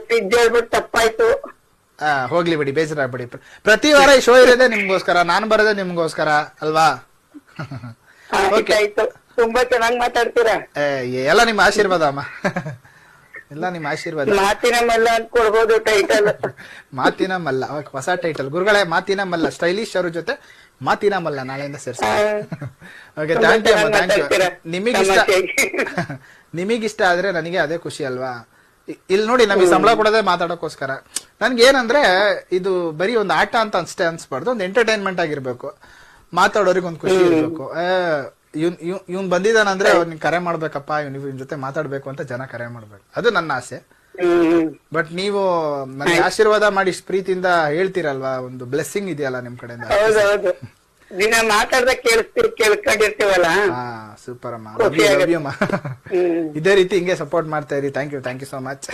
Fridge ಹೇಳ್ಬಿಟ್ಟು ತಪ್ಪಾಯ್ತು. ಹೋಗ್ಲಿ ಬಿಡಿ, ಬೇಜಾರಾಗ್ಬಿಡಿ. ಪ್ರತಿ ವಾರ ಈ ಶೋ ಇರೋದೇ ನಿಮ್ಗೋಸ್ಕರ, ನಾನು ಬರೋದೇ ನಿಮ್ಗೋಸ್ಕರ ಅಲ್ವಾ? ಆಯ್ತು, ತುಂಬಾ ಚೆನ್ನಾಗಿ ಮಾತಾಡ್ತೀರಾ. ಎಲ್ಲ ನಿಮ್ಮ ಆಶೀರ್ವಾದ ಅಮ್ಮ. ಎಲ್ಲ ನಿಮ್ಮ ಆಶೀರ್ವಾದ. ಮಾತಿನ ಮಲ್ಲ ಅಂತ ಕೊಡ್ಬೋದು ಟೈಟಲ್. ಮಾತಿನ ಮಲ್ಲ, ಹೊಸ ಟೈಟಲ್ ಗುರುಗಳೇ. ಮಾತಿನ ಮಲ್ಲ, ಸ್ಟೈಲಿಶ್ ಅವ್ರ ಜೊತೆ ಮಾತಿನ ಮಲ್ಲ ನಾಳೆಯಿಂದ ಸೇರ್ಸಿ. ಓಕೆ, ಥ್ಯಾಂಕ್ ಯು ಅಮ್ಮ, ಥ್ಯಾಂಕ್ ಯು. ನಿಮಗಿಷ್ಟ ಆದ್ರೆ ನನಗೆ ಅದೇ ಖುಷಿ ಅಲ್ವಾ? ಇಲ್ಲಿ ನೋಡಿ, ನಮಗೆ ಸಂಬಳ ಕೊಡೋದೇ ಮಾತಾಡೋಕೋಸ್ಕರ. ನನ್ಗೆ ಏನಂದ್ರೆ, ಇದು ಬರೀ ಒಂದು ಆಟ ಅಂತ ಅನ್ಸ್ಬಾರ್ದು, ಒಂದು ಎಂಟರ್ಟೈನ್ಮೆಂಟ್ ಆಗಿರ್ಬೇಕು. ಮಾತಾಡೋರಿಗೆ ಒಂದು ಖುಷಿ ಇರ್ಬೇಕು. ಇವ್ನ್ ಬಂದಿದ್ದಾನಂದ್ರೆ ಅವ್ನಿಗೆ ಕರೆ ಮಾಡ್ಬೇಕಪ್ಪ, ಇವ್ನ ಜೊತೆ ಮಾತಾಡ್ಬೇಕು ಅಂತ ಜನ ಕರೆ ಮಾಡ್ಬೇಕು, ಅದು ನನ್ನ ಆಸೆ. ಬಟ್ ನೀವು ನನಗೆ ಆಶೀರ್ವಾದ ಮಾಡಿ ಪ್ರೀತಿಯಿಂದ ಹೇಳ್ತೀರಲ್ವಾ, ಒಂದು ಬ್ಲೆಸ್ಸಿಂಗ್ ಇದೆಯಲ್ಲ ನಿಮ್ ಕಡೆಯಿಂದ. ಹೌದೌದು, ದಿನ ಮಾತಾಡ್ದ ಕೇಳ್ಕೊಂಡಿರ್ತೀವಲ್ಲ. ಸೂಪರ್ ಅಮ್ಮ, ಲವ್ ಯು ಅಮ್ಮ. ಇದೇ ರೀತಿ ಹಿಂಗೆ ಸಪೋರ್ಟ್ ಮಾಡ್ತಾ ಇರಿ. Thank you so much.